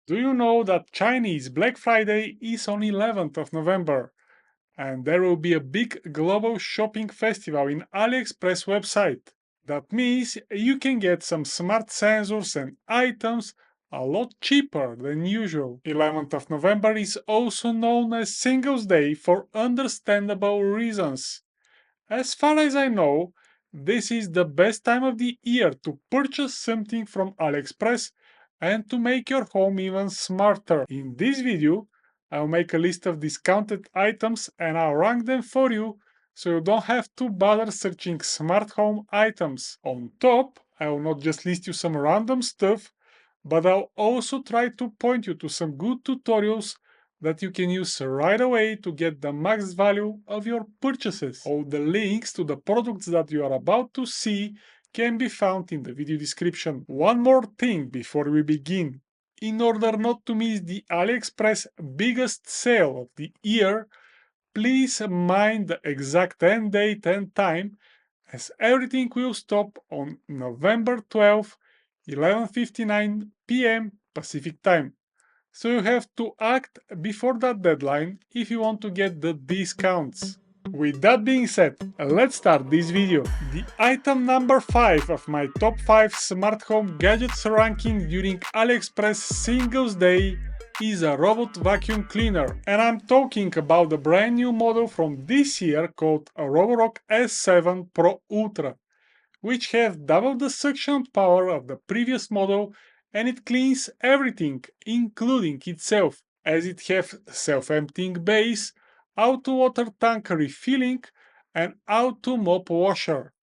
Do you know that Chinese Black Friday is on 11th of November? And there will be a big global shopping festival in AliExpress website. That means you can get some smart sensors and items a lot cheaper than usual. 11th of November is also known as Singles Day for understandable reasons. As far as I know, this is the best time of the year to purchase something from AliExpress and to make your home even smarter. In this video, I'll make a list of discounted items and I'll rank them for you so you don't have to bother searching smart home items. On top, I will not just list you some random stuff, but I'll also try to point you to some good tutorials that you can use right away to get the max value of your purchases. All the links to the products that you are about to see can be found in the video description. One more thing before we begin. In order not to miss the AliExpress biggest sale of the year, please mind the exact end date and time, as everything will stop on November 12th, 11:59 p.m. Pacific time. So you have to act before that deadline if you want to get the discounts. With that being said, let's start this video. The item number 5 of my top 5 smart home gadgets ranking during AliExpress Singles Day is a robot vacuum cleaner, and I'm talking about the brand new model from this year called a Roborock S7 Pro Ultra, which have double the suction power of the previous model, and it cleans everything, including itself, as it have self-emptying base, auto water tank refilling, and auto mop washer.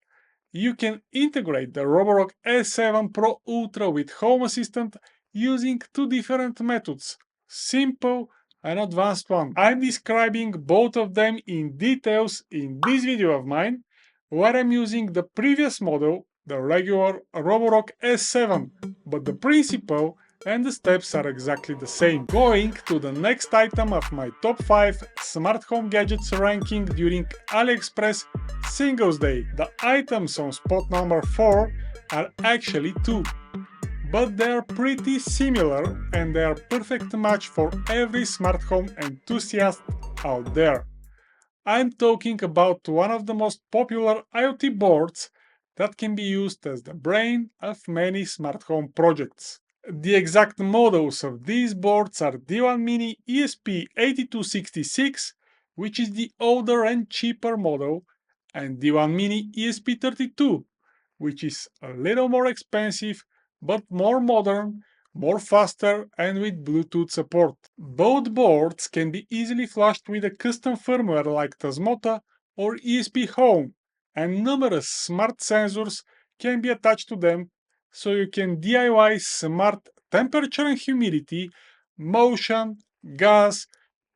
You can integrate the Roborock S7 Pro Ultra with Home Assistant using two different methods, simple and advanced one. I'm describing both of them in details in this video of mine, where I'm using the previous model, the regular Roborock S7, but the principle and the steps are exactly the same. Going to the next item of my top 5 smart home gadgets ranking during AliExpress Singles Day. The items on spot number 4 are actually 2, but they are pretty similar and they are perfect match for every smart home enthusiast out there. I'm talking about one of the most popular IoT boards that can be used as the brain of many smart home projects. The exact models of these boards are the one Mini ESP8266, which is the older and cheaper model, and the one Mini ESP32, which is a little more expensive but more modern, more faster, and with Bluetooth support. Both boards can be easily flashed with a custom firmware like Tasmota or ESP Home, and numerous smart sensors can be attached to them, so you can DIY smart temperature and humidity, motion, gas,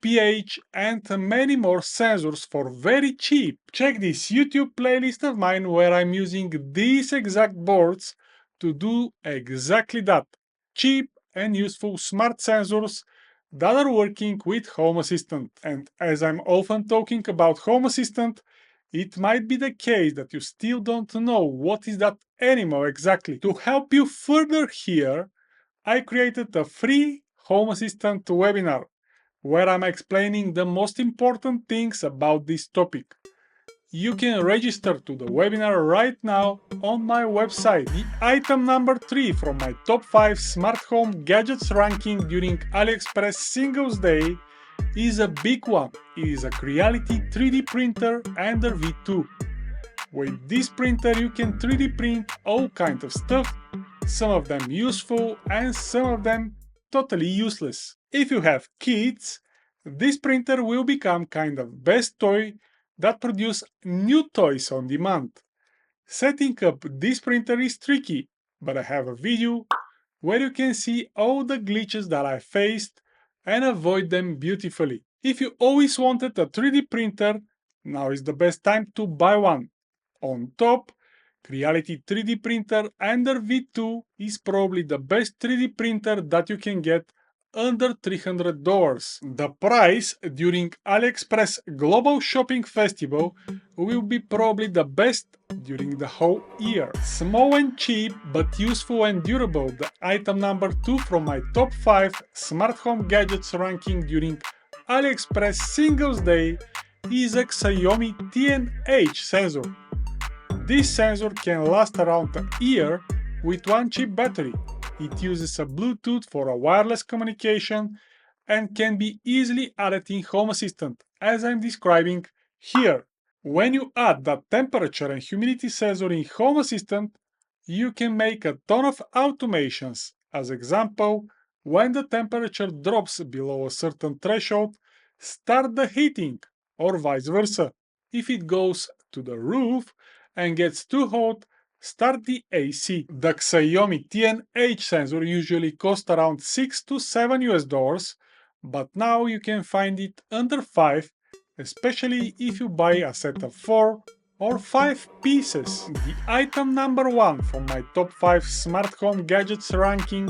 pH, and many more sensors for very cheap. Check this YouTube playlist of mine where I'm using these exact boards to do exactly that. Cheap and useful smart sensors that are working with Home Assistant. And as I'm often talking about Home Assistant, it might be the case that you still don't know what is that animal exactly. To help you further here, I created a free Home Assistant webinar where I'm explaining the most important things about this topic. You can register to the webinar right now on my website. The item number 3 from my top 5 smart home gadgets ranking during AliExpress Singles Day is a big one. It is a Creality 3D printer Ender V2. With this printer you can 3D print all kinds of stuff, some of them useful and some of them totally useless. If you have kids, this printer will become kind of best toy that produce new toys on demand. Setting up this printer is tricky, but I have a video where you can see all the glitches that I faced and avoid them beautifully. If you always wanted a 3D printer, now is the best time to buy one. On top, Creality 3D printer Ender V2 is probably the best 3D printer that you can get under $300. The price during AliExpress Global Shopping Festival will be probably the best during the whole year. Small and cheap, but useful and durable, the item number 2 from my top 5 smart home gadgets ranking during AliExpress Singles Day is a Xiaomi TNH sensor. This sensor can last around a year with one cheap battery. It uses a Bluetooth for a wireless communication and can be easily added in Home Assistant, as I'm describing here. When you add the temperature and humidity sensor in Home Assistant, you can make a ton of automations. As example, when the temperature drops below a certain threshold, start the heating, or vice versa. If it goes to the roof and gets too hot, start the AC. The Xiaomi TNH sensor usually costs around $6 to $7, but now you can find it under 5, especially if you buy a set of 4 or 5 pieces. The item number 1 from my top 5 smart home gadgets ranking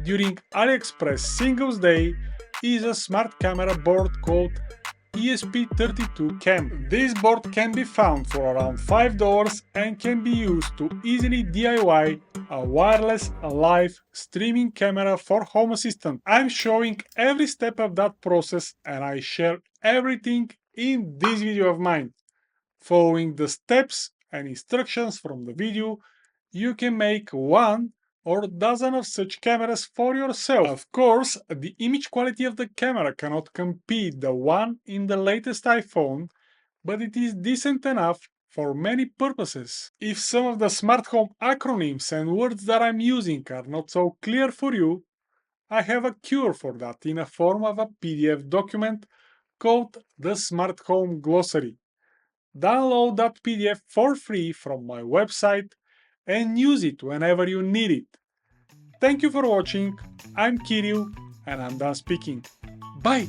during AliExpress Singles Day is a smart camera board called ESP32-CAM. This board can be found for around $5 and can be used to easily DIY a wireless live streaming camera for Home Assistant. I'm showing every step of that process and I share everything in this video of mine. Following the steps and instructions from the video, you can make one or dozen of such cameras for yourself. Of course, the image quality of the camera cannot compete the one in the latest iPhone, but it is decent enough for many purposes. If some of the smart home acronyms and words that I'm using are not so clear for you, I have a cure for that in a form of a PDF document called the Smart Home Glossary. Download that PDF for free from my website and use it whenever you need it. Thank you for watching. I'm Kirill and I'm done speaking. Bye!